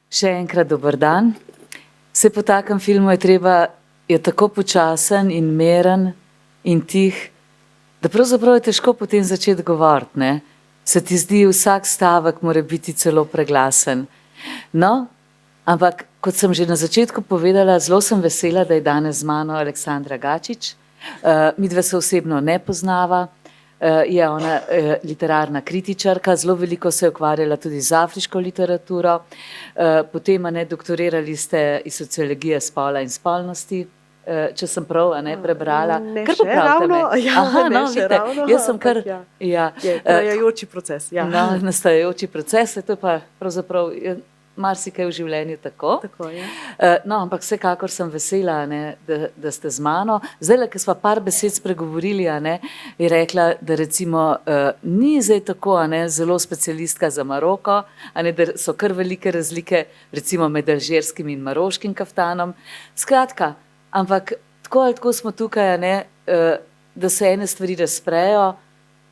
Še enkrat dober dan. Se po takem filmu je tako počasen in meren in tih, da pravzaprav je težko potem začeti govoriti, ne? Se ti zdi, vsak stavek mora biti celo preglasen. No, ampak kot sem že na začetku povedala, zelo sem vesela, da je danes z mano Aleksandra Gačič. Midva se osebno ne poznava. Je ona literarna kritičarka, zelo veliko se je ukvarjala tudi z afriško literaturo, potem doktorirali ste iz sociologije spola in spolnosti, če sem prav prebrala. Ne še ravno, ne še ravno. Jaz sem kar, je trajajoči proces. Nastajajoči proces, to je pa pravzaprav marsikaj v življenju tako. Tako je. No, ampak vsekakor sem vesela, da ste z mano. Zdajle, ko sva par besed spregovorili, je rekla, da recimo ni zdaj tako zelo specialistka za Maroko, da so kar velike razlike recimo med alžirskim in maroškim kaftanom. Skratka, ampak tako ali tako smo tukaj, da se ene stvari razprejo,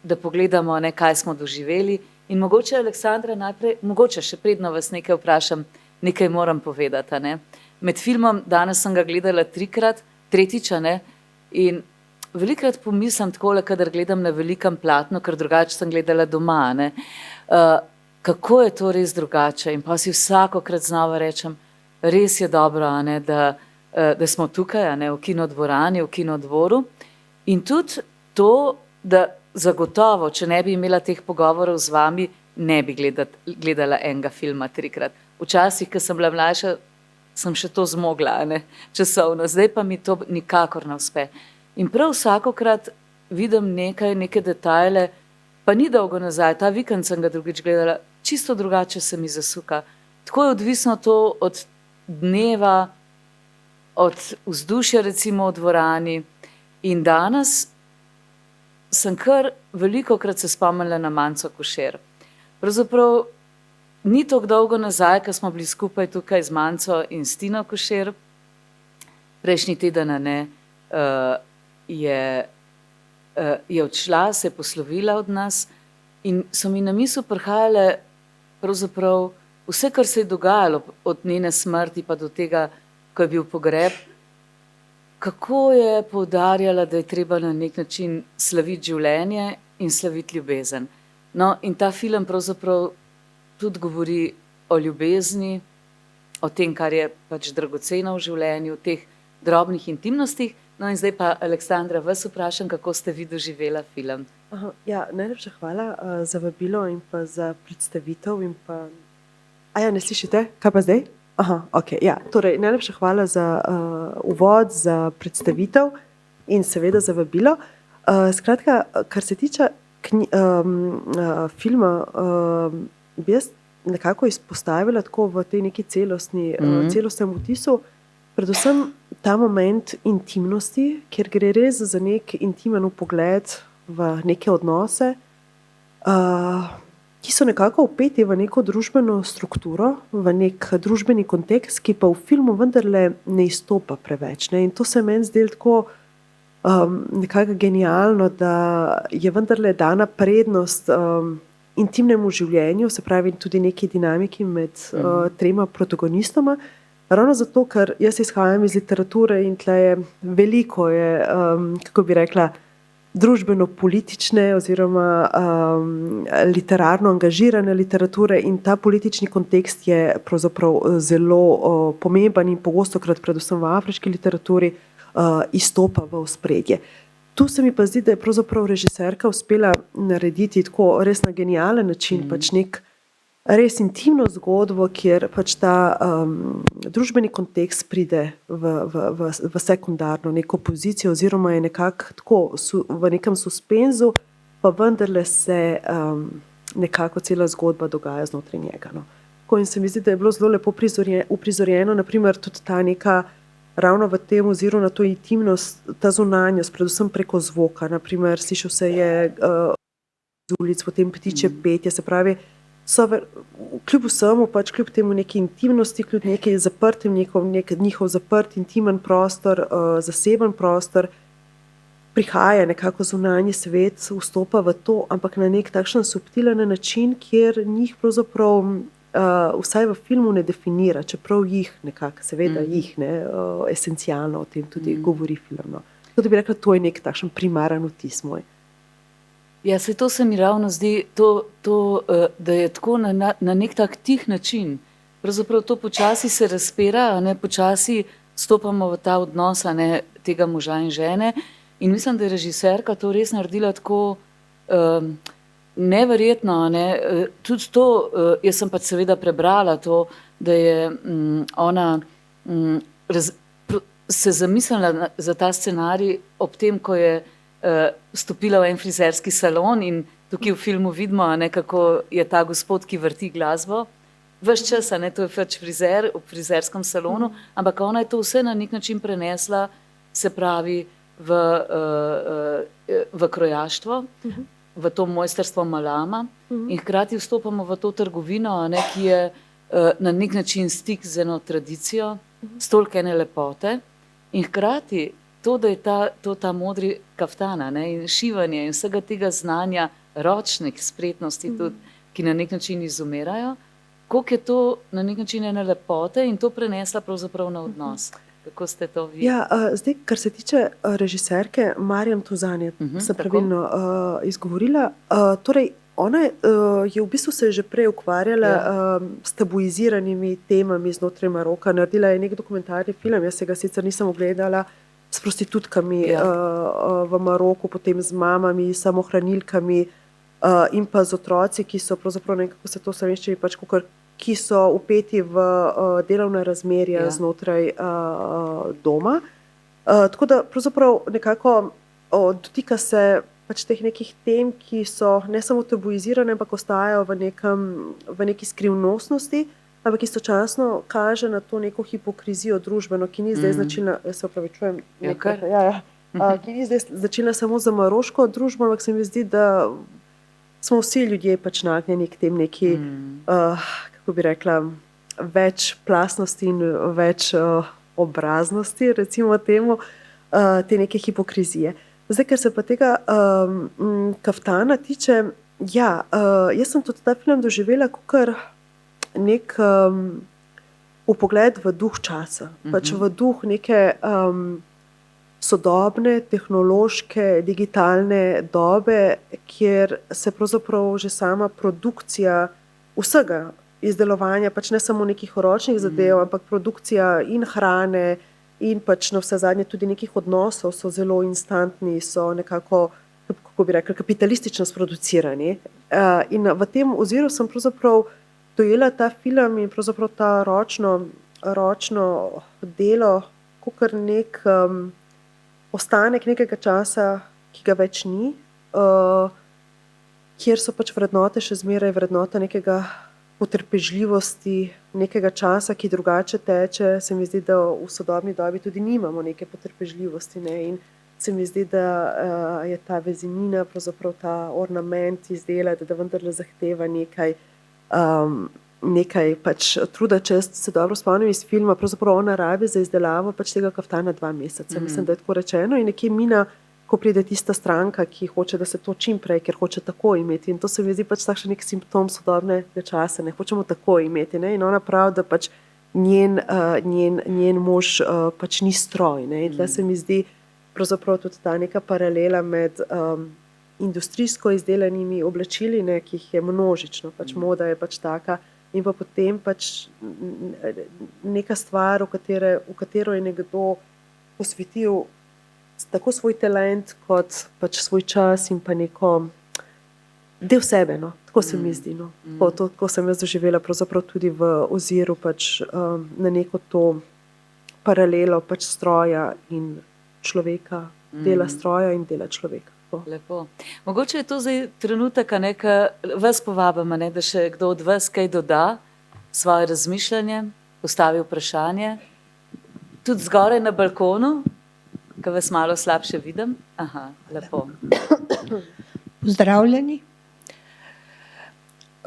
da pogledamo, kaj smo doživeli. In mogoče, Aleksandra, najprej, mogoče še predno vas nekaj vprašam, nekaj moram povedati. Med filmom, danes sem ga gledala tretjič, in velikokrat pomislim takole, kadar gledam na velikem platnu, ker drugače sem gledala doma, kako je to res drugače. In pa si vsakokrat znova rečem, res je dobro, da smo tukaj, v kinodvorani, v kinodvoru. In tudi to, da zagotovo, če ne bi imela teh pogovorov z vami, ne bi gledala enega filma trikrat. Včasih, ko sem bila mlajša, sem še to zmogla, časovno. Zdaj pa mi to nikakor ne uspe. In prav vsakokrat vidim neke detajle, pa ni dolgo nazaj, ta vikend sem ga drugič gledala, čisto drugače se mi zasuka. Tako je odvisno to od dneva, od vzdušja recimo v dvorani. In danes sem kar velikokrat se spomnila na Manco Košir. Pravzaprav ni tako dolgo nazaj, ko smo bili skupaj tukaj z Manco in s Tino Košir. Prejšnji teden je odšla, se je poslovila od nas in so mi na misel prihajale pravzaprav vse, kar se je dogajalo od njene smrti pa do tega, ko je bil pogreb. Kako je poudarjala, da je treba na nek način slaviti življenje in slaviti ljubezen. No, in ta film pravzaprav tudi govori o ljubezni, o tem, kar je pač dragoceno v življenju, v teh drobnih intimnostih. No in zdaj pa, Aleksandra, vas vprašam, kako ste vi doživela film. Najlepša hvala za vabilo in pa za predstavitev. Ne slišite? Kaj pa zdaj? Torej, najlepša hvala za uvod, za predstavitev in seveda za vabilo. Skratka, kar se tiče filma, bi jaz nekako izpostavila tako v tej neki celostnem vtisu, predvsem ta moment intimnosti, kjer gre res za nek intimen vpogled v neke odnose, ki so nekako vpeti v neko družbeno strukturo, v nek družbeni kontekst, ki pa v filmu vendarle ne izstopa preveč. In to se meni zdelo tako nekako genialno, da je vendarle dana prednost intimnemu življenju, se pravi tudi neki dinamiki med trema protagonistoma. Ravno zato, ker jaz izhajam iz literature in tle veliko je, kako bi rekla, družbeno-politične oziroma literarno angažirane literature in ta politični kontekst je pravzaprav zelo pomemben in pogostokrat, predvsem v afriški literaturi, izstopa v ospredje. Tu se mi pa zdi, da je pravzaprav režiserka uspela narediti tako res na genialen način, pač nek res intimno zgodbo, kjer pač ta družbeni kontekst pride v sekundarno neko pozicijo oziroma je nekako tako v nekem suspenzu, pa vendarle se nekako cela zgodba dogaja znotraj njega. In se mi zdi, da je bilo zelo lepo uprizorjeno, naprimer tudi ta neka ravno v tem oziru na to intimnost, ta zunanjost, predvsem preko zvoka. Naprimer, slišal se je z ulic, potem ptiče petje, se pravi, kljub vsemu, pač kljub temu neki intimnosti, kljub nekaj zaprtim, njihov zaprt, intimen prostor, zaseben prostor, prihaja nekako zunanji svet, vstopa v to, ampak na nek takšen subtilen način, kjer njih pravzaprav vsaj v filmu ne definira, čeprav jih nekako, seveda jih ne, esencialno o tem tudi govori film. No. Tako da bi rekla, to je nek takšen primaren vtis moj. Ja, to se mi ravno zdi, da je tako na nek tak tih način. Pravzaprav to počasi se razpira, ne, počasi stopamo v ta odnos, ne, tega moža in žene. In mislim, da je režiserka to res naredila tako neverjetno. Ne. Tudi to, jaz sem pač seveda prebrala to, da je ona se zamislila za ta scenarij ob tem, ko je stopila v en frizerski salon in tukaj v filmu vidimo, ne, kako je ta gospod, ki vrti glasbo. Ves čas, ne, to je pač frizer v frizerskem salonu, ampak ona je to vse na nek način prenesla, se pravi, v krojaštvo, v to mojstrstvo Malama in hkrati vstopamo v to trgovino, ne, ki je na nek način stik z eno tradicijo, s toliko ene lepote in hkrati to, da je ta modri kaftana, ne, in šivanje in vsega tega znanja, ročnih spretnosti tudi, ki na nek način izumirajo, koliko je to na nek način ene lepote in to prenesla pravzaprav na odnos. Kako ste to vi? Ja, zdaj, kar se tiče režiserke, Marjam Tuzan sem pravilno izgovorila. Torej, ona je v bistvu se že prej ukvarjala s tabuiziranimi temami znotraj Maroka. Naredila je nek dokumentarni film, jaz se ga sicer nisem ogledala, s prostitutkami v Maroku, potem z mamami, samohranilkami in pa z otroci, ki so pravzaprav nekako se to slovenščini pač ki so vpeti v delovna razmerja znotraj doma. Tako da pravzaprav nekako dotika se pač teh nekih tem, ki so ne samo tabuizirane, ampak ostajajo v neki skrivnostnosti, ampak istočasno kaže na to neko hipokrizijo družbeno, ki ni zdaj značilna, jaz se opravičujem, ki ni zdaj značilna samo za maroško družbo, ampak se mi zdi, da smo vsi ljudje pač nagnjeni k tem neki, kako bi rekla, več plastnosti in več obraznosti, recimo temu, te neke hipokrizije. Zdaj, ker se pa tega kaftana tiče, jaz sem tudi ta film doživela kakor nek vpogled v duh časa, pač v duh neke sodobne, tehnološke, digitalne dobe, kjer se pravzaprav že sama produkcija vsega izdelovanja, pač ne samo nekih ročnih zadev, ampak produkcija in hrane in pač na vse zadnje tudi nekih odnosov so zelo instantni, so nekako, kako bi rekla, kapitalistično sproducirani. In v tem oziru sem pravzaprav dojela ta film in pravzaprav ta ročno delo, kakor nek ostanek nekega časa, ki ga več ni, kjer so pač vrednote še zmeraj vrednota nekega potrpežljivosti, nekega časa, ki drugače teče. Se mi zdi, da v sodobni dobi tudi nimamo neke potrpežljivosti, ne? In se mi zdi, da je ta vezenina, pravzaprav ta ornament izdelati, da vendarle zahteva nekaj pač truda. Če se dobro spomnim iz filma, pravzaprav ona rabi za izdelavo pač tega kaftana 2 meseca. Mislim, da je tako rečeno in nekje mina, ko pride tista stranka, ki hoče, da se to čim prej, ker hoče tako imeti. In to se mi zdi pač takšen nek simptom sodobnega časa, ne hočemo tako imeti. Ne? In ona pravi, da pač njen mož pač ni stroj. Ne? In tle se mi zdi pravzaprav tudi ta neka paralela med industrijsko izdelanimi oblačili, ne, ki jih je množično, pač moda je pač taka, in pa potem pač neka stvar, v katero je nekdo posvetil tako svoj talent, kot pač svoj čas in pa neko del sebe, no. Tako se mi zdi, no. Tako sem jaz doživela pravzaprav tudi v oziru pač na neko to paralelo pač stroja in človeka, dela stroja in dela človeka. Lepo. Mogoče je to zdaj trenutek, vas povabim, da še kdo od vas kaj doda, svoje razmišljanje, postavi vprašanje. Tudi zgoraj na balkonu, ko vas malo slabše vidim. Aha, lepo. Pozdravljeni.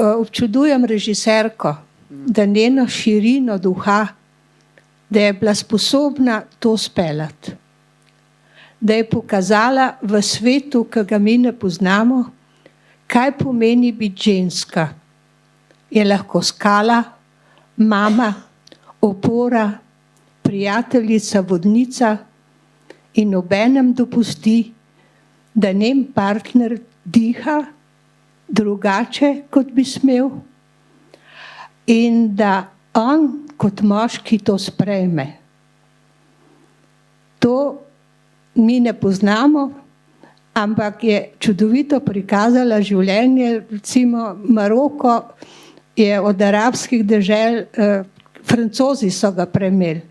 Občudujem režiserko, da njeno širino duha, da je bila sposobna to speljati. Da je pokazala v svetu, ki ga mi ne poznamo, kaj pomeni biti ženska. je lahko skala, mama, opora, prijateljica, vodnica in obenem dopusti, da njen partner diha drugače, kot bi smel, in da on kot moški to sprejme. To mi ne poznamo, ampak je čudovito prikazala življenje. Recimo Maroko je od arabskih dežel, Francozi so ga premeli.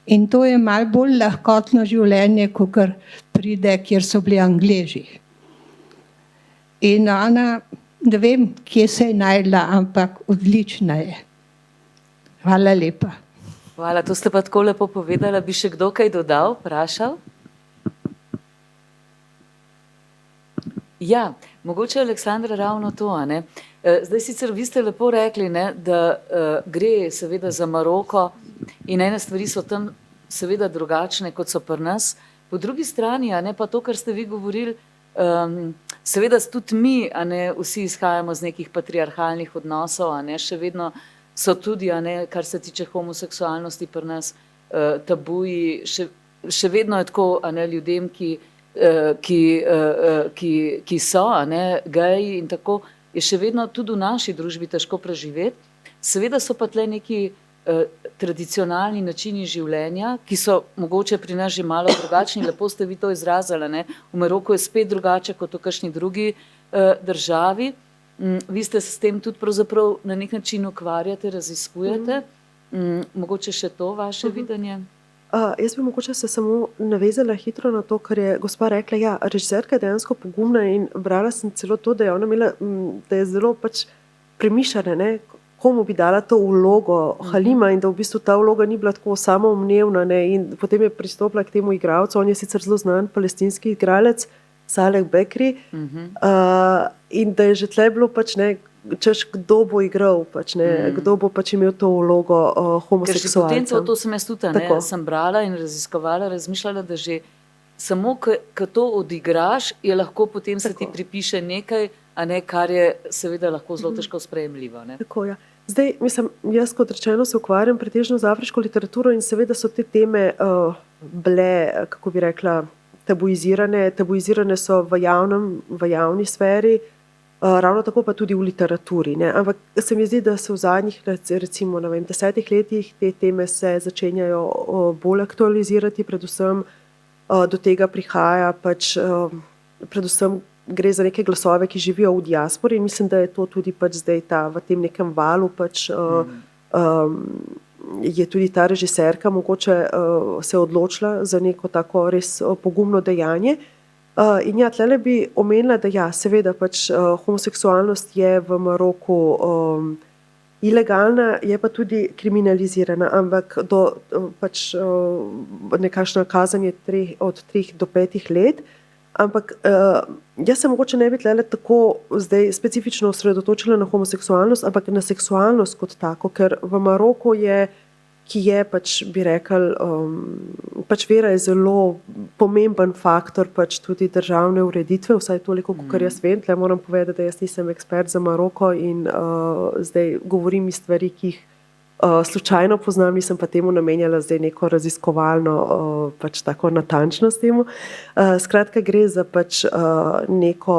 In to je malo bolj lahkotno življenje, kakor pride, kjer so bili Angleži. In ona, ne vem, kje se je najdla, ampak odlična je. Hvala lepa. Hvala, to ste pa tako lepo povedala. Bi še kdo kaj dodal, vprašal? Ja, mogoče Aleksandra ravno to, a ne? Zdaj sicer vi ste lepo rekli, ne, da gre seveda za Maroko in ene stvari so tam seveda drugačne, kot so pri nas. Po drugi strani, a ne, pa to, kar ste vi govorili, seveda tudi mi, a ne, vsi izhajamo z nekih patriarhalnih odnosov, a ne, še vedno so tudi, a ne, kar se tiče homoseksualnosti pri nas, tabuji, še vedno je tako, a ne, ljudem, ki so, a ne, geji in tako, je še vedno tudi v naši družbi težko preživeti. Seveda so pa tle neki tradicionalni načini življenja, ki so mogoče pri nas že malo drugačni, lepo ste vi to izrazili, ne? V Maroku je spet drugače kot v kakšni drugi državi. Vi ste se s tem tudi pravzaprav na nek način ukvarjate, raziskujete. Mogoče še to vaše videnje? Jaz bi mogoče se samo navezala hitro na to, kar je gospa rekla. Ja, režiserka je dejansko pogumna in brala sem celo to, da je ona imela, da je zelo pač premišljena, ne, komu bi dala to vlogo Halima in da v bistvu ta vloga ni bila tako samoumevna, ne, in potem je pristopila k temu igralcu. On je sicer zelo znan palestinski igralec, Saleh Bekri, in da je že tle bilo pač, ne, češ, kdo bo igral, pač, ne, kdo bo pač imel to vlogo homoseksualca. Ker že potem to sem jaz tudi, ne, sem brala in raziskovala, razmišljala, da že samo, ko to odigraš, je lahko potem se ti pripiše nekaj, a ne, kar je seveda lahko zelo težko sprejemljivo. Ne? Tako, ja. Zdaj, mislim, jaz kot rečeno se ukvarjam pretežno z afriško literaturo in seveda so te teme bile, kako bi rekla, tabuizirane. Tabuizirane so v javni sferi, ravno tako pa tudi v literaturi. Ne? Ampak se mi zdi, da se v zadnjih, recimo, 10 letih te teme se začenjajo bolj aktualizirati, predvsem do tega prihaja pač, predvsem gre za neke glasove, ki živijo v diaspori in mislim, da je to tudi pač zdaj v tem nekem valu pač je tudi ta režiserka mogoče se odločila za neko tako res pogumno dejanje. In ja, tlele bi omenila, da ja, seveda pač homoseksualnost je v Maroku ilegalna, je pa tudi kriminalizirana, ampak pač nekakšna kazen je od 3 do 5 let. Ampak jaz se mogoče ne bi tlele tako zdaj specifično osredotočila na homoseksualnost, ampak na seksualnost kot tako, ker v Maroku je, ki je pač, bi rekel, pač vera je zelo pomemben faktor pač tudi državne ureditve, vsaj toliko, kot jaz vem. Tle moram povedati, da jaz nisem ekspert za Maroko in zdaj govorim iz stvari, ki jih slučajno poznam, nisem pa temu namenjala zdaj neko raziskovalno pač tako natančnost temu. Skratka, gre za pač neko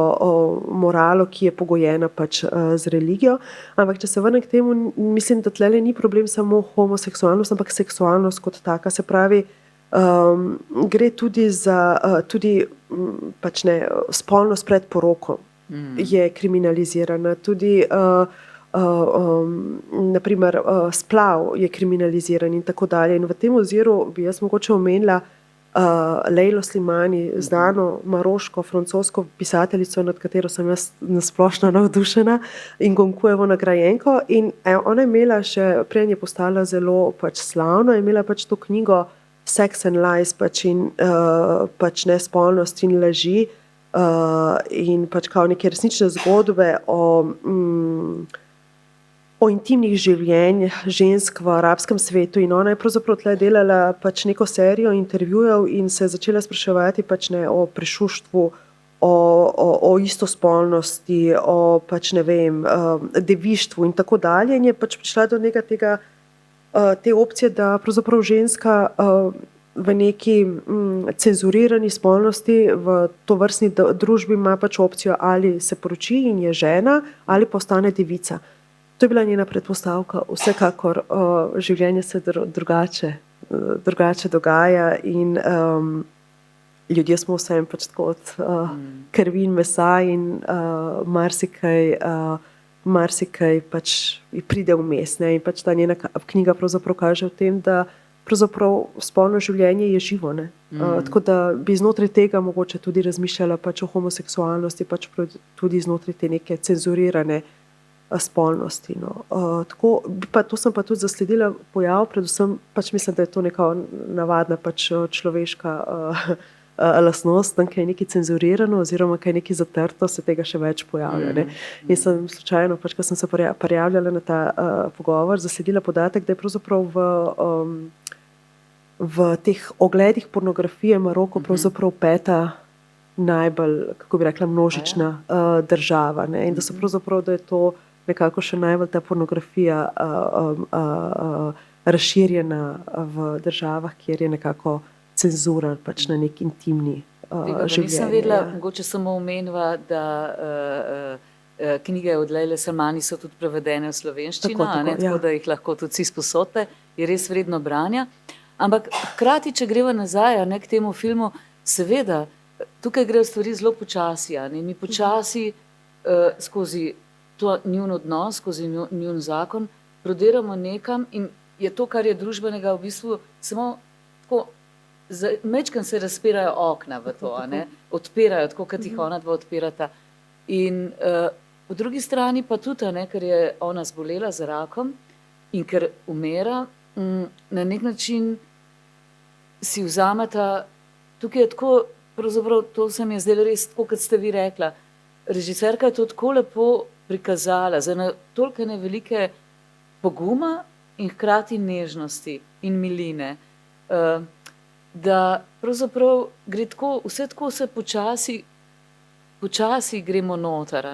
moralo, ki je pogojena pač z religijo, ampak če se vrnem k temu, mislim, da tlele ni problem samo homoseksualnost, ampak seksualnost kot taka, se pravi, gre tudi za pač ne, spolnost pred poroko je kriminalizirana, tudi naprimer splav je kriminaliziran in tako dalje. In v tem oziru bi jaz mogoče omenila Lejlo Slimani, znano maroško, francosko pisateljico, nad katero sem jaz nasplošno navdušena, in Gonkuevo nagrajenko. In ona je imela še, prej je postala zelo pač slavna, je imela pač to knjigo Sex and Lies, pač in pač nespolnost in laži in pač kao neke resnične zgodbe o intimnih življenjih žensk v arabskem svetu. In ona je pravzaprav tle delala pač neko serijo intervjujev in se začela spraševati pač ne o prešuštvu, o istospolnosti, o pač ne vem, devištvu in tako dalje. In je pač prišla do nekega te opcije, da pravzaprav ženska v neki cenzurirani spolnosti v tovrstni družbi ima pač opcijo ali se poroči in je žena ali postane devica. To je bila njena predpostavka. Vsekakor življenje se drugače dogaja in ljudje smo vsem pač tako od krvi in mesa in marsikaj pač pride vmes. In pač ta njena knjiga pravzaprav kaže v tem, da pravzaprav spolno življenje je živo. Tako da bi znotraj tega mogoče tudi razmišljala pač o homoseksualnosti, pač tudi znotraj te neke cenzurirane spolnosti. Tako, to sem pa tudi zasledila pojav, predvsem pač mislim, da je to neka navadna pač človeška lastnost, kaj je nekaj cenzurirano oziroma kaj je nekaj zatrto, se tega še več pojavlja. In sem slučajno, pač, ko sem se prijavljala na ta pogovor, zasledila podatek, da je pravzaprav v teh ogledih pornografije Maroko pravzaprav 5. najbolj, kako bi rekla, množična država. In da so pravzaprav, da je to nekako še najbolj ta pornografija razširjena v državah, kjer je nekako cenzura pač na nek intimni življenje. Nisem vedela, mogoče samo omenila, da knjige od Lejle Salmani so tudi prevedene v slovenščino, tako da jih lahko tudi vsi sposodite, je res vredno branja. Ampak hkrati, če greva nazaj k temu filmu, seveda, tukaj grejo stvari zelo počasi. Mi počasi skozi to njun odnos, skozi njun zakon prodiramo nekam in je to, kar je družbenega, v bistvu samo tako, mečkam se razpirajo okna v to, odpirajo, tako kot jih ona dva odpirata. In po drugi strani pa tudi, ker je ona zbolela za rakom in ker umira, na nek način si vzameta, tukaj je tako, pravzaprav to se mi je zdelo res tako, kot ste vi rekla, režiserka je to tako lepo prikazala, za toliko velike poguma in hkrati nežnosti in miline, da pravzaprav gre tako, vse tako se počasi gremo noter.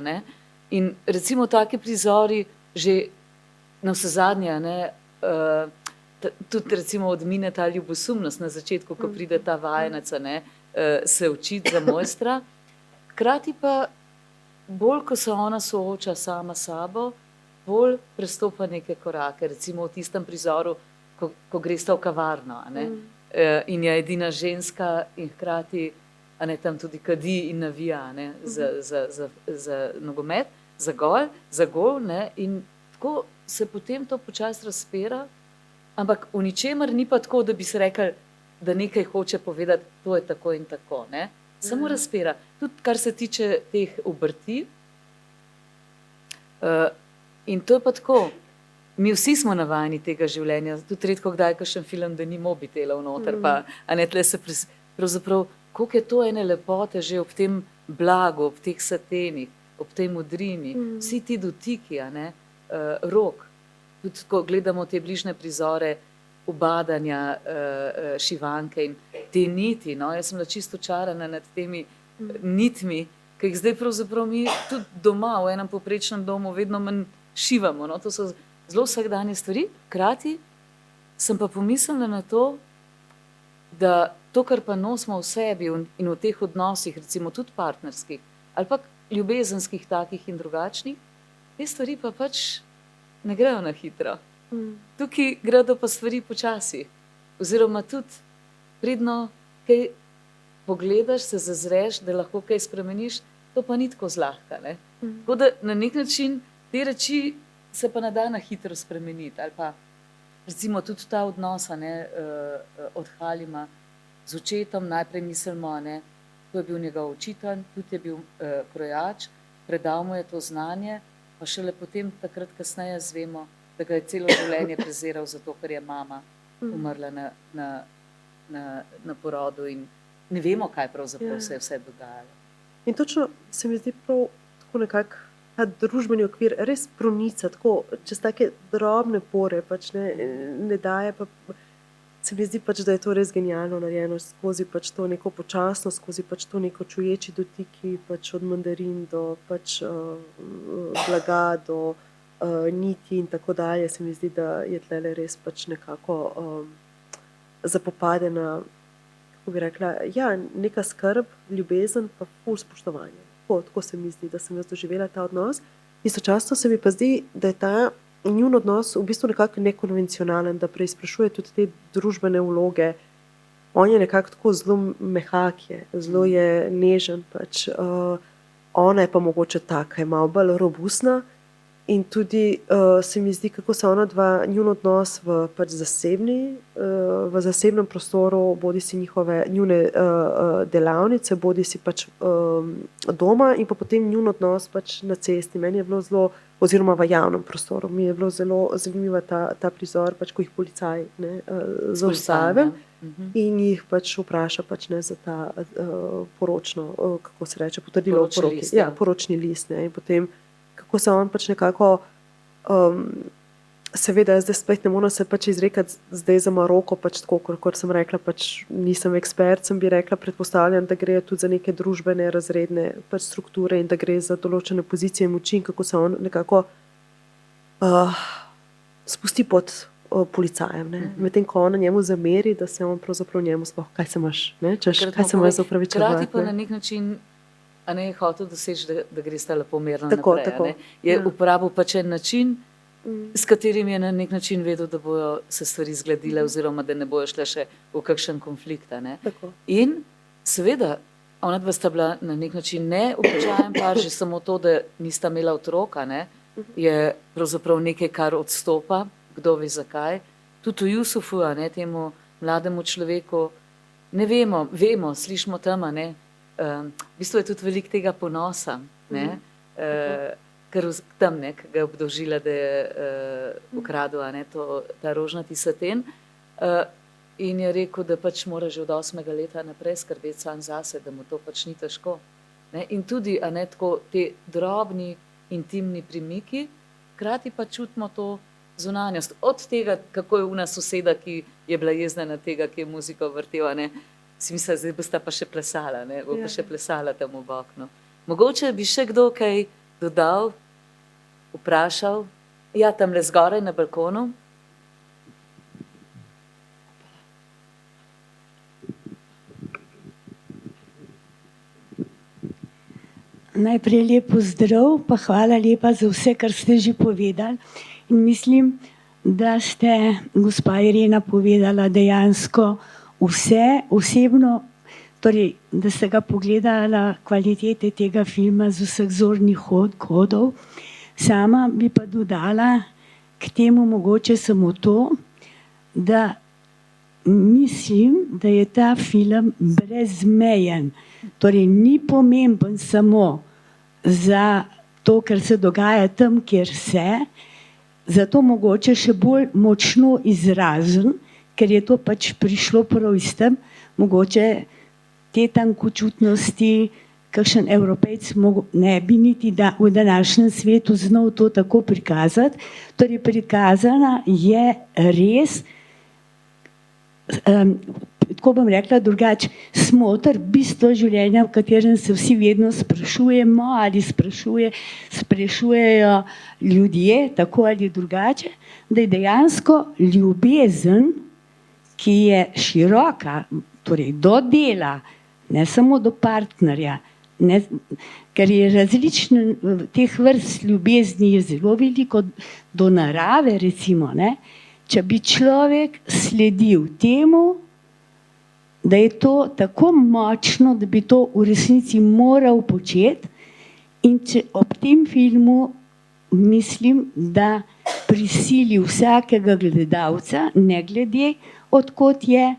In recimo taki prizori že na vse zadnje, tudi recimo odmine ta ljubosumnost na začetku, ko pride ta vajenec, se učiti za mojstra. Hkrati pa bolj, ko se ona sooča sama sabo, bolj prestopa neke korake. Recimo v tistem prizoru, ko gresta v kavarno, in je edina ženska in hkrati tam tudi kadi in navija za nogomet, za gol, in tako se potem to počasi razpira, ampak v ničemer ni pa tako, da bi se rekel, da nekaj hoče povedati, to je tako in tako. Samo razpira. Tudi kar se tiče teh obrti. In to je pa tako. Mi vsi smo navajeni tega življenja, tudi redko kdaj kakšen film, da ni mobitelov noter, pa tle se pravzaprav, koliko je to ene lepote že ob tem blagu, ob teh satenih, ob tej modrini, vsi ti dotiki, rok, tudi ko gledamo te bližnje prizore ubadanja šivanke in te niti, jaz sem bila čisto očarana nad temi nitmi, ki jih zdaj pravzaprav mi tudi doma v enem povprečnem domu vedno manj šivamo, to so zelo vsakdanje stvari. Hkrati sem pa pomislila na to, da to, kar pa nosimo v sebi in v teh odnosih, recimo tudi partnerskih, ali pa ljubezenskih takih in drugačnih, te stvari pa pač ne grejo na hitro. Tukaj gredo pa stvari počasi. Oziroma tudi predno kaj pogledaš, se zazreš, da lahko kaj spremeniš, to pa ni tako zlahka. Tako da na nek način te reči se pa ne da na hitro spremeniti. Ali pa recimo tudi ta odnos od Halima z očetom, najprej mislimo, to je bil njegov učitelj, tudi je bil krojač, predal mu je to znanje, pa šele potem takrat kasneje zvemo, da ga je celo življenje preziral zato, ker je mama umrla na porodu in ne vemo, kaj pravzaprav se je vse dogajalo. In točno se mi zdi prav tako nekako ta družbeni okvir res pronica, tako čez take drobne pore, pač ne daje pa se mi zdi pač, da je to res genialno narejeno skozi pač to neko počasnost, skozi pač to neko čuječi dotiki, pač od mandarin do pač blaga, do niti in tako dalje. Se mi zdi, da je tlele res pač nekako zapopadena, kako bi rekla, ja, neka skrb, ljubezen, pa ful spoštovanje. Tako se mi zdi, da sem jaz doživela ta odnos. Istočasno se mi pa zdi, da je ta njun odnos v bistvu nekako nekonvencionalen, da preizprašuje tudi te družbene vloge. On je nekako tako zelo mehak, zelo je nežen. Pač. Ona je pa mogoče taka, je malo bolj robustna in tudi se mi zdi, kako se ona dva, njun odnos v pač v zasebnem prostoru, bodi si njune delavnice, bodi si pač doma in pa potem njun odnos pač na cesti. Meni je bilo zelo, oziroma v javnem prostoru, mi je bilo zelo zanimiva ta prizor, pač, ko jih policaj zaustavi in jih pač vpraša pač, ne, za ta poročno, kako se reče, potrdilo o poroki. Ja, poročni list. Ne, in potem kako se on pač nekako, seveda zdaj spet ne moram se pač izrekati zdaj za Maroko, pač tako, kot sem rekla, pač nisem ekspert, sem bi rekla, predpostavljam, da gre tudi za neke družbene, razredne pač strukture in da gre za določene pozicije moči in kako se on nekako spusti pod policajem. Medtem ko ona njemu zameri, da se on pravzaprav njemu sploh, kaj se imaš, ne? Češ, kaj se imaš za upravičevati. Hkrati pa na nek način a ne je hotel doseči, da gre sta lepo merno naprej. Tako. Je uporabil pač en način, s katerim je na nek način vedel, da bojo se stvari zgladile oziroma da ne bojo šle še v kakšen konflikt. In seveda, ona dva sta bila na nek način neobičajen par, že samo to, da nista imela otroka, je pravzaprav nekaj, kar odstopa, kdo ve zakaj. Tudi v Jusufu, temu mlademu človeku, ne vemo, slišimo tam, v bistvu je tudi veliko tega ponosa, ker tam, ki ga je obdolžila, da je ukradel ta rožnati saten, in je rekel, da pač mora že od 8. leta naprej skrbeti sam zase, da mu to pač ni težko. In tudi tako te drobni, intimni premiki, hkrati pa čutimo to zunanjost. Od tega, kako je una soseda, ki je bila jezna na tega, ki je muziko vrtela, si mislila, zdaj bosta pa še plesala, bo pa še plesala tam v oknu. Mogoče bi še kdo kaj dodal, vprašal. Ja, tam le zgoraj na balkonu. Najprej lep pozdrav, pa hvala lepa za vse, kar ste že povedali. In mislim, da ste, gospa Irena, povedala dejansko vse osebno, torej, da ste ga pogledala kvalitete tega filma z vseh zornih kodov. Sama bi pa dodala k temu mogoče samo to, da mislim, da je ta film brezmejen. Torej, ni pomemben samo za to, kar se dogaja tam, kjer se, zato mogoče še bolj močno izražen, ker je to pač prišlo prav iz tem, mogoče te tankočutnosti, kakšen Evropejc ne bi niti v današnjem svetu znal to tako prikazati. Torej, prikazana je res, tako bom rekla drugače, smoter, bistvo življenja, v katerem se vsi vedno sprašujemo ali sprašujejo ljudje, tako ali drugače, da je dejansko ljubezen, ki je široka, torej do dela, ne samo do partnerja, ker je različno teh vrst ljubezni je zelo veliko, do narave recimo, če bi človek sledil temu, da je to tako močno, da bi to v resnici moral početi, in če ob tem filmu mislim, da prisili vsakega gledalca, ne glede odkot je,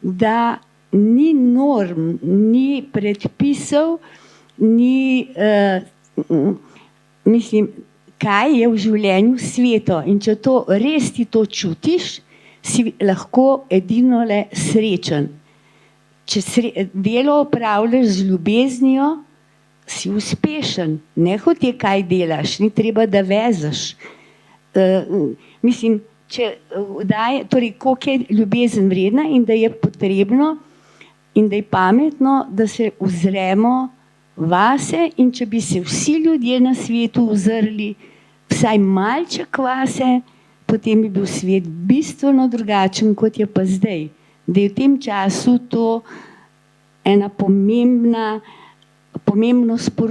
da ni norm, ni predpisov, ni, mislim, kaj je v življenju sveto. In če to res ti to čutiš, si lahko edino le srečen. Če delo opravljaš z ljubeznijo, si uspešen. Ne hote kaj delaš, ni treba, da vezaš. Mislim, torej, koliko je ljubezen vredna in da je potrebno in da je pametno, da se ozremo vase, in če bi se vsi ljudje na svetu ozrli vsaj malček vase, potem bi bil svet bistveno drugačen, kot je pa zdaj. Da je v tem času to ena pomembno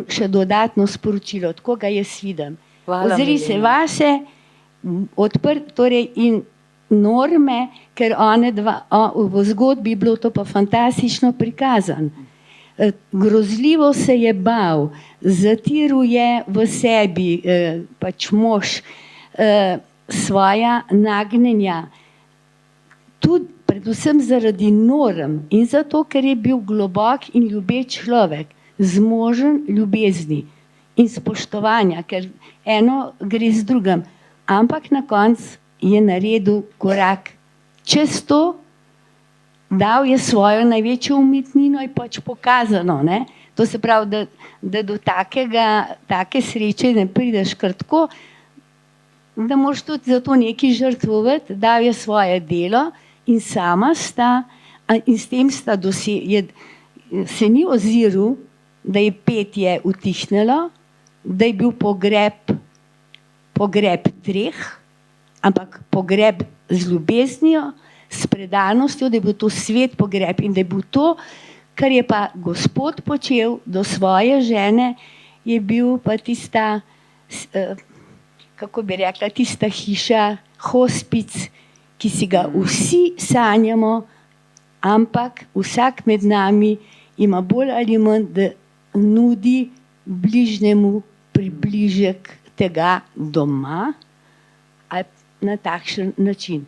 še dodatno sporočilo, tako ga jaz vidim. Ozri se vase, torej in norme, ker v zgodbi je bilo to pa fantastično prikazano. Grozljivo se je bal, zatiral je v sebi pač mož svoja nagnjenja, tudi predvsem zaradi norm in zato, ker je bil globok in ljubeč človek, zmožen ljubezni in spoštovanja, ker eno gre z drugim, ampak na koncu je naredil korak čez to, dal je svojo največjo umetnino, je pač pokazano, ne? To se pravi, da do take sreče ne prideš kar tako, da moraš tudi za to nekaj žrtvovati, dal je svoje delo in sama sta, in s tem sta se ni oziral, da je petje utihnilo, da je bil pogreb treh, ampak pogreb z ljubeznijo, s predanostjo, da je bil to svet pogreb in da je bil to, kar je pa Gospod počel do svoje žene, je bil pa tista, kako bi rekla, tista hiša, hospic, ki si ga vsi sanjamo, ampak vsak med nami ima bolj ali manj, da nudi bližnjemu približek tega doma ali na takšen način.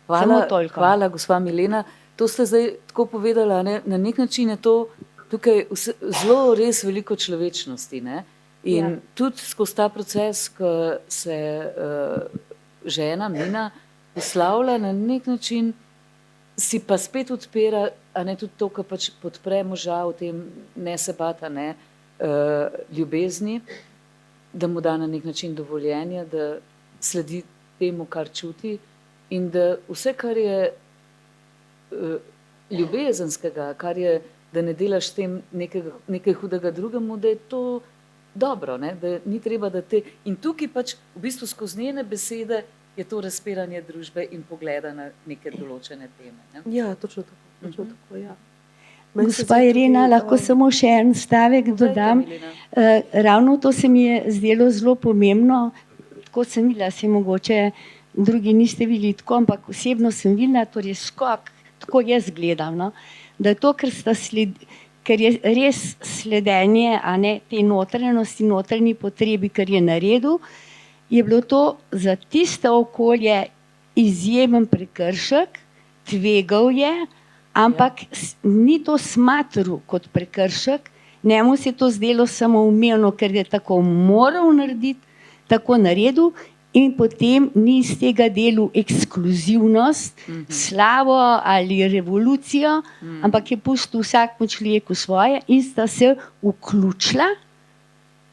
Hvala, gospa Milena. To ste zdaj tako povedala, ne? Na nek način je to tukaj zelo res veliko človečnosti. Ne? In tudi skozi ta proces, ko se žena Mina poslavlja, na nek način si pa spet odpira, a ne tudi to, ko pač podpre moža v tem ne se bata, ne, ljubezni, da mu da na nek način dovoljenje, da sledi temu, kar čuti in da vse, kar je ljubezenskega, kar je, da ne delaš tem nekaj hudega drugemu, da je to dobro, ne? Da ni treba, da te... In tukaj pač v bistvu skozi njene besede je to razpiranje družbe in pogleda na neke določene teme. Ne? Ja, točno tako, ja. Gospa Irena, lahko samo še en stavek dodam. Ravno to se mi je zdelo zelo pomembno, tako sem videla, se mogoče drugi niste videli tako, ampak osebno sem videla, torej skok, tako jaz gledam, no? Da to, ker je res sledenje, a ne, te notranjosti, notranji potrebi, kar je naredil, je bilo to za tisto okolje izjemen prekršek, tvegal je, ampak ni to smatral kot prekršek, njemu se je to zdelo samoumevno, ker je tako moral narediti, tako naredil in potem ni iz tega delu ekskluzivnost, slavo ali revolucijo, ampak je pustil vsakmu človeku svoje in sta se vključila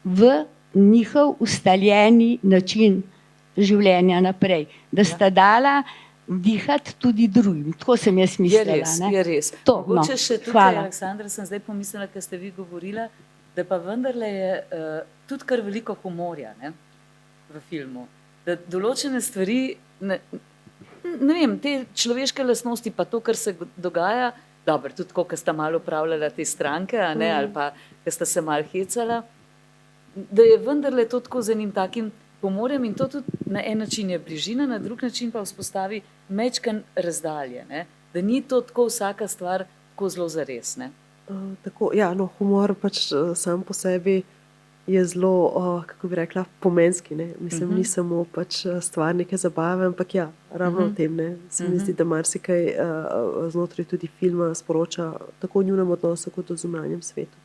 v njihov ustaljeni način življenja naprej, da sta dala dihati tudi drugim. Tako sem jaz mislila. Je res. Mogoče še tukaj, Aleksandra, sem zdaj pomislila, ker ste vi govorila, da pa vendarle je tudi kar veliko humorja, ne, v filmu. Da določene stvari, ne vem, te človeške lastnosti, pa to, kar se dogaja, dobro, tudi tako, ker sta malo upravljala te stranke, a ne, ali pa, ker sta se malo hecala, da je vendarle to tako z enim takim humorjem in to tudi na en način je bližina, na drug način pa vzpostavi majčken razdalje, ne, da ni to tako vsaka stvar tako zelo zares, ne. Tako, ja, no, humor pač sam po sebi je zelo, kako bi rekla, pomenski, ne. Mislim, ni samo pač stvar neke zabave, ampak ja, ravno v tem, ne. Se mi zdi, da marsikaj znotraj tudi filma sporoča tako o njunem odnosu kot o zunanjem svetu.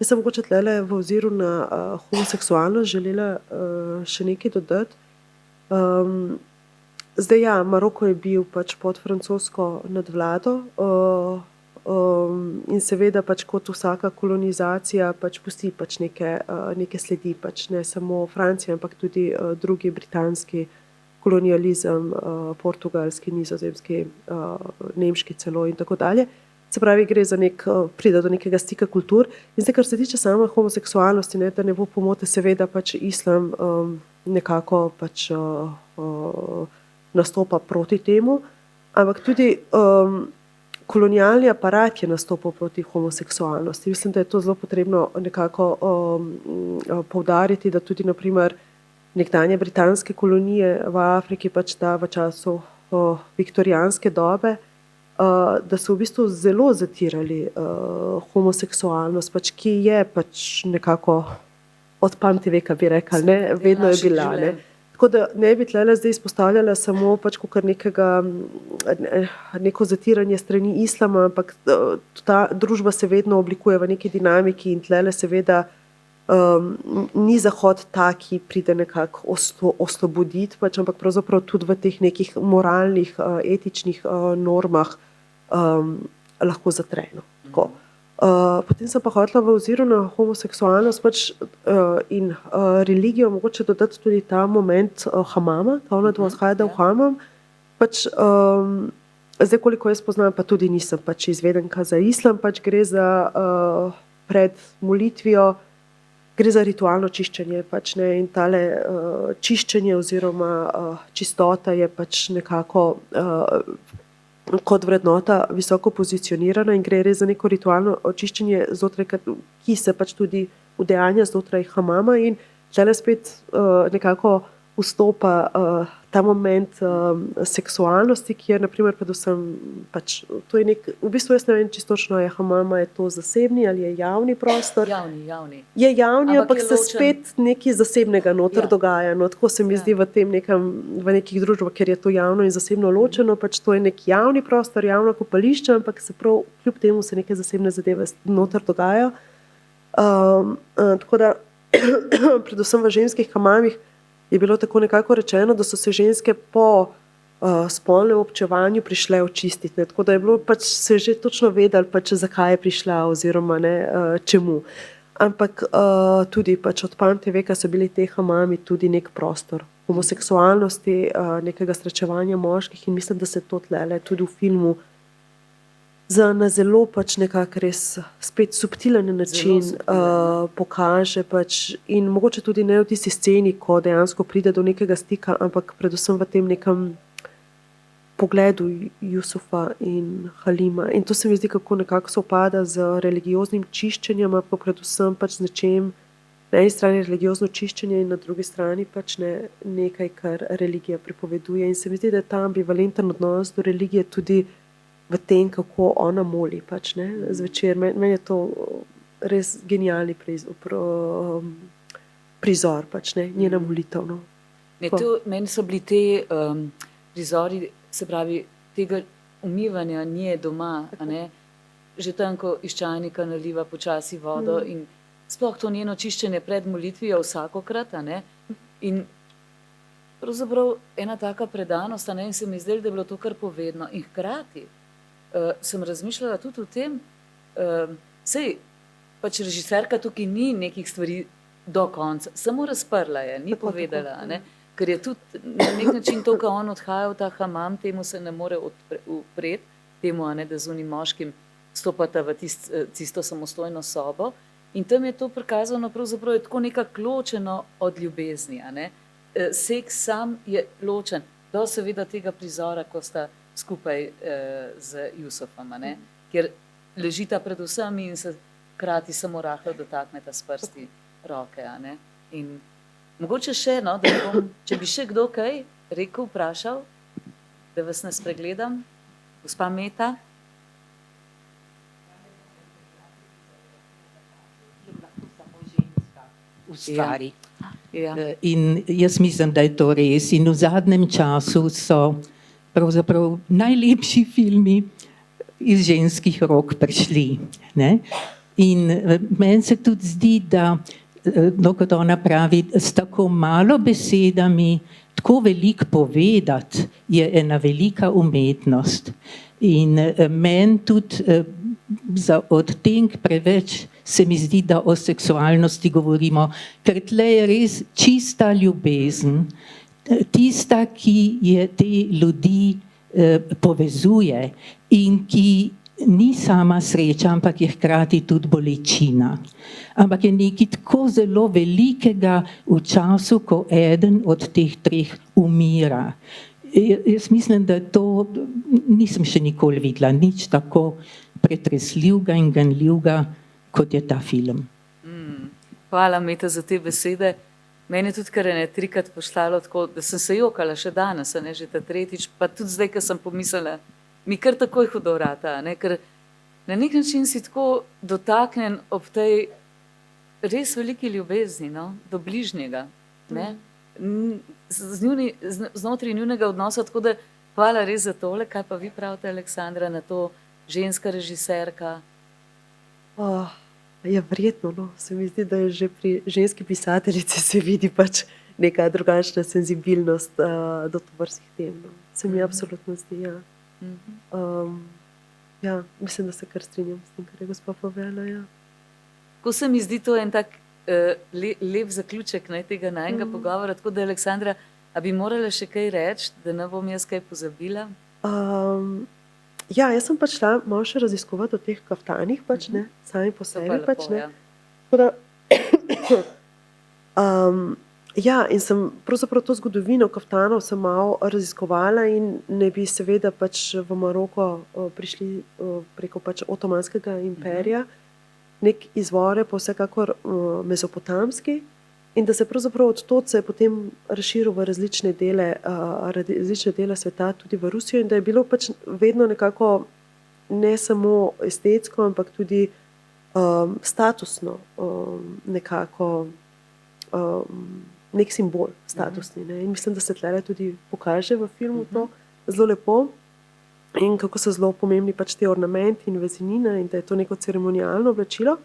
Jaz sem mogoče tlele v oziru na homoseksualnost želela še nekaj dodati. Zdaj ja, Maroko je bil pač pod francosko nadvlado in seveda pač kot vsaka kolonizacija pač pusti pač neke sledi, pač ne samo Francija, ampak tudi drugi britanski kolonializem, portugalski, nizozemski, nemški celo in tako dalje. Se pravi, gre za pride do nekega stika kultur. In zdaj, kar se tiče same homoseksualnosti, ne, da ne bo pomote, seveda pač islam nekako pač nastopa proti temu, ampak tudi kolonialni aparat je nastopil proti homoseksualnosti. Mislim, da je to zelo potrebno nekako poudariti, da tudi naprimer nekdanje britanske kolonije v Afriki pač da v času viktorijanske dobe, da so v bistvu zelo zatirali homoseksualnost, pač, ki je pač nekako od pamtiveka, bi rekli, ne, vedno je bila. Ne. Tako da ne bi tlele zdaj izpostavljala samo pač kakor neko zatiranje strani islama, ampak ta družba se vedno oblikuje v neki dinamiki in tlele seveda ni Zahod ta, ki pride nekako osloboditi, pač, ampak pravzaprav tudi v teh nekih moralnih, etičnih normah lahko zatreno. Potem sem pa hotela v oziru na homoseksualnost pač, in religijo mogoče dodati tudi ta moment hamama, ta ona dva odhajada v hamam. Pač, zdaj, koliko jaz poznam, pa tudi nisem pač izvedenka za islam, pač gre za pred molitvijo, gre za ritualno čiščenje pač, ne, in tale čiščenje oziroma čistota je pač nekako kot vrednota visoko pozicionirana in gre res za neko ritualno očiščenje, ki se pač tudi udejanja znotraj hamama in tale spet nekako vstopa ta moment seksualnosti, ki je naprimer predvsem pač, to je v bistvu jaz ne vem čistočno, je hamama, je to zasebni ali je javni prostor? Javni. Je javni, ampak se spet nekaj zasebnega noter dogaja. No, tako se mi zdi v nekih družbah, ker je to javno in zasebno ločeno, pač to je nek javni prostor, javno kopališče, ampak se prav kljub temu se neke zasebne zadeve noter dogajajo. Tako da predvsem v ženskih hamamih je bilo tako nekako rečeno, da so se ženske po spolnem občevanju prišle očistiti. Ne? Tako da je bilo pač se že točno vedeli, pač, zakaj je prišla oziroma ne, čemu. Ampak tudi pač od pamtiveka so bili te hamami tudi nek prostor homoseksualnosti, nekega srečevanja moških in mislim, da se to tlele tudi v filmu na zelo pač nekako res spet subtilen način pokaže pač in mogoče tudi ne v tisti sceni, ko dejansko pride do nekega stika, ampak predvsem v tem nekem pogledu Jusufa in Halima. In to se mi zdi, kako nekako sovpada z religioznim čiščenjem, pa predvsem pač z nečem, na eni strani religiozno čiščenje in na drugi strani pač nekaj, kar religija pripoveduje. In se mi zdi, da je ta ambivalenten odnos do religije tudi v tem, kako ona moli pač, ne, zvečer. Meni je to res genialni prizor, pač, ne, njena molitev. No. Meni so bili te prizori, se pravi, tega umivanja nje doma, a ne, že tam, ko iz čajnika naliva počasi vodo in sploh to njeno čiščenje pred molitvijo vsakokrat, a ne, in pravzaprav ena taka predanost, a ne, in se mi zdelo, da je bilo to kar povedno in hkrati sem razmišljala tudi o tem, sej, pač režiserka tukaj ni nekih stvari do konca, samo razprla je, ni povedala, ne, ker je tudi na nek način to, ko on odhaja v ta hamam, temu se ne more upreti, temu, a ne, da z unim moškim stopata v tisto samostojno sobo in tam je to prikazano, pravzaprav je tako nekako ločeno od ljubezni, a ne. Seks sam je ločen do seveda tega prizora, ko sta skupaj z Jusufom, ne? Kjer ležita pred vsemi in se hkrati samo rahlo dotakneta s prsti roke. A ne? In mogoče še, no, da bom, če bi še kdo kaj rekel, vprašal, da vas ne spregledam, gospa Meta. Ustvari. Ja. In jaz mislim, da je to res. In v zadnjem času so pravzaprav najlepši filmi iz ženskih rok prišli. Ne? In meni se tudi zdi, da, kot ona pravi, s tako malo besedami tako veliko povedati je ena velika umetnost. In meni tudi za odtenek preveč se mi zdi, da o seksualnosti govorimo, ker tle je res čista ljubezen, tista, ki je te ljudi povezuje in ki ni sama sreča, ampak je hkrati tudi bolečina. Ampak je nekaj tako zelo velikega v času, ko eden od teh treh umira. Jaz mislim, da to nisem še nikoli videla, nič tako pretresljivega in ganljivega, kot je ta film. Hvala, Meta, za te besede. Meni je tudi kar trikrat poštalo tako, da sem se jokala še danes, že ta tretjič, pa tudi zdaj, ko sem pomislila, mi kar takoj hudo vrata, ker na nek način si tako dotaknen ob tej res veliki ljubezni, do bližnjega, znotraj njunega odnosa, tako da hvala res za tole. Kaj pa vi pravite, Aleksandra, na to, ženska režiserka? Ja, verjetno, se mi zdi, da je že pri ženski pisateljici se vidi pač neka drugačna senzibilnost do tovrstnih tem. Se mi absolutno zdi, ja. Ja, mislim, da se kar strinjam s tem, kar je gospa povedala, ja. Ko se mi zdi to en tak lep zaključek tega najnega pogovora, tako da, Aleksandra, a bi morala še kaj reči, da ne bom jaz kaj pozabila? Ja, jaz sem pač šla malo še raziskovati o teh kaftanih, pač ne, sami po sebi, pač ne. Ja, in sem pravzaprav to zgodovino kaftanov sem malo raziskovala in ne bi seveda pač v Maroko prišli preko pač Otomanskega imperija, nek izvore pa vsekakor mezopotamski, in da se pravzaprav od tod se je potem razširil v različne dele sveta, tudi v Rusijo, in da je bilo pač vedno nekako ne samo estetsko, ampak tudi statusno nekako nek simbol statusni. In mislim, da se tlele tudi pokaže v filmu to zelo lepo in kako so zelo pomembni pač te ornamenti in vezenine in da je to neko ceremonialno oblačilo.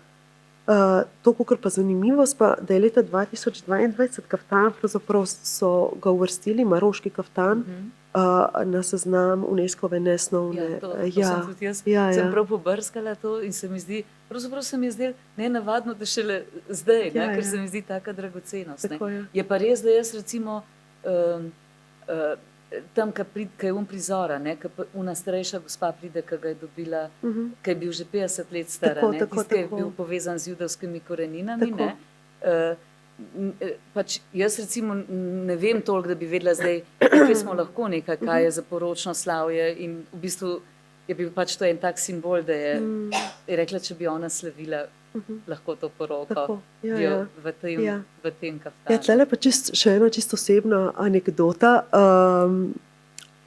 To, kakor pa zanimivost, pa, da je leta 2022 kaftan, pravzaprav so ga uvrstili, maroški kaftan, na seznam UNESCO-ve nesnovne. Ja, to sem tudi jaz. Sem prav pobrskala to in se mi zdi, pravzaprav se mi zdi nenavadno, da šele zdaj, ker se mi zdi taka dragocenost. Je pa res, da jaz recimo tam, kaj je prizora, kaj una starejša gospa pride, ki ga je dobila, ki je bil že 50 let stara, tisti, ki je bil povezan z judovskimi koreninami. Pač jaz recimo ne vem toliko, da bi vedela zdaj, kaj smo lahko nekaj, kaj je za poročno slavje in v bistvu je bil pač to en tak simbol, da je rekla, če bi ona slavila lahko to poroko v tem kaftanu. Ja, tlele pa še ena čisto osebna anekdota.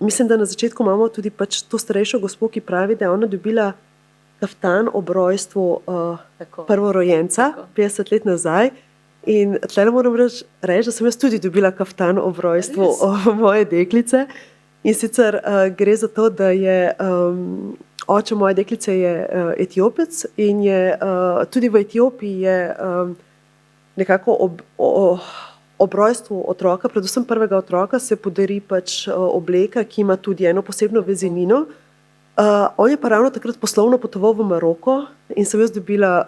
Mislim, da na začetku imamo tudi pač to starejšo gospo, ki pravi, da je ona dobila kaftan ob rojstvu prvorojenca 50 let nazaj. In tlele moram reči, da sem jaz tudi dobila kaftan ob rojstvu moje deklice. In sicer gre za to, da je oče moje deklice je Etiopec in je tudi v Etiopiji je nekako ob rojstvu otroka, predvsem prvega otroka, se podari pač obleka, ki ima tudi eno posebno vezenino. On je pa ravno takrat poslovno potoval v Maroko in sem jaz dobila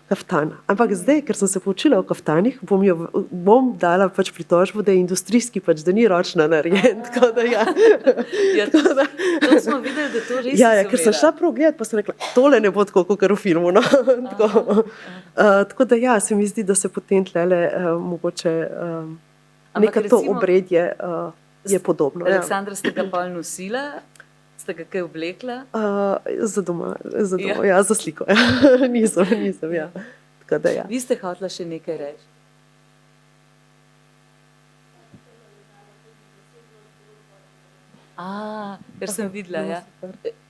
kaftan. Ampak zdaj, ker sem se poučila o kaftanih, bom dala pač pritožbo, da je industrijski, pač, da ni ročno narejen. Tako da ja. To smo videli, da to res ja, ker sem šla prav gledati, pa sem rekla, tole ne bo tako, kakor v filmu. No. Tako da ja, se mi zdi, da se potem tlele mogoče neka to obredje je podobno. Aleksandra, ste ga pol nosila? Ste ga kaj oblekla? Za doma, ja, za sliko. Nisem, ja. Tako da ja. Vi ste hotela še nekaj reči? Ker sem videla, ja.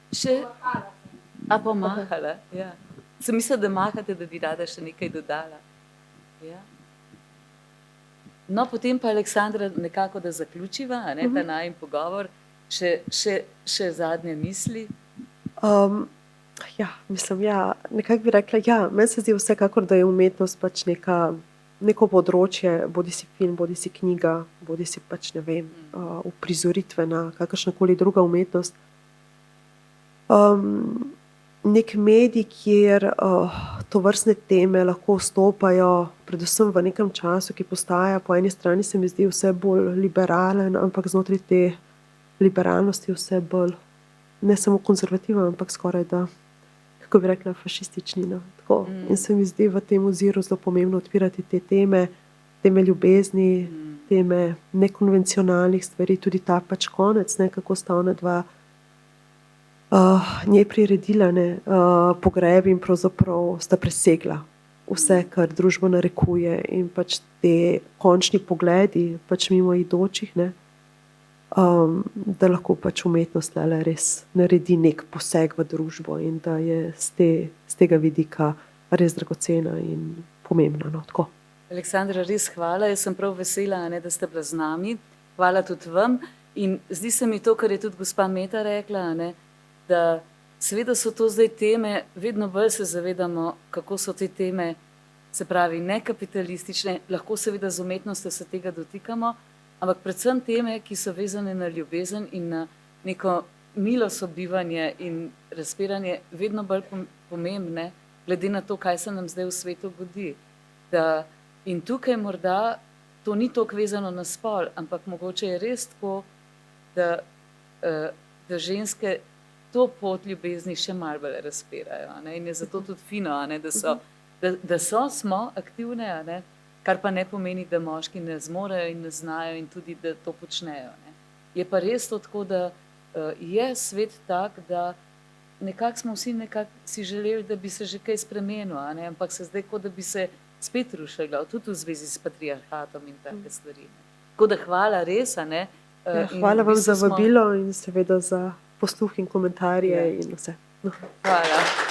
Še? Pomahala, ja. Sem mislila, da mahate, da bi rada še nekaj dodala. Ja. No, potem pa, Aleksandra, nekako da zaključiva, ta najin pogovor. Še zadnje misli? Ja, mislim, ja, nekako bi rekla, ja, meni se zdi vsekakor, da je umetnost pač neko področje, bodi si film, bodi si knjiga, bodi si pač, ne vem, uprizoritvena, kakršnakoli druga umetnost. Nek medij, kjer to vrstne teme lahko vstopajo, predvsem v nekem času, ki postaja po eni strani se mi zdi vse bolj liberalen, ampak znotraj te liberalnosti vse bolj, ne samo konzervativen, ampak skoraj da, kako bi rekla, fašistični. No? Tako. In se mi zdi v tem oziru zelo pomembno odpirati te teme ljubezni, teme nekonvencionalnih stvari, tudi ta pač konec, ne, kako sta ona dva njej priredila pogreb in pravzaprav sta presegla vse, kar družba narekuje in pač te končni pogledi pač mimo idočih, ne, da lahko pač umetnost res naredi nek poseg v družbo in da je z tega vidika res dragocena in pomembna. No, tako. Aleksandra, res hvala. Jaz sem prav vesela, da ste bila z nami. Hvala tudi vam. In zdi se mi to, kar je tudi gospa Meta rekla, da seveda so to zdaj teme, vedno bolj se zavedamo, kako so te teme, se pravi, nekapitalistične, lahko seveda z umetnostjo se tega dotikamo, ampak predvsem teme, ki so vezane na ljubezen in na neko milo sobivanje in razpiranje, vedno bolj pomembne, glede na to, kaj se nam zdaj v svetu godi. In tukaj morda to ni toliko vezano na spol, ampak mogoče je res tako, da ženske to pot ljubezni še malo bolj razpirajo. In je zato tudi fino, smo aktivne, kar pa ne pomeni, da moški ne zmorejo in ne znajo in tudi, da to počnejo. Je pa res to tako, da je svet tak, da nekako smo vsi si želeli, da bi se že kaj spremenil, ampak se zdaj, kot da bi se spet rušila, tudi v zvezi s patriarhatom in take stvari. Tako da hvala res. Hvala vam za vabilo in seveda za posluh in komentarje in vse. Hvala.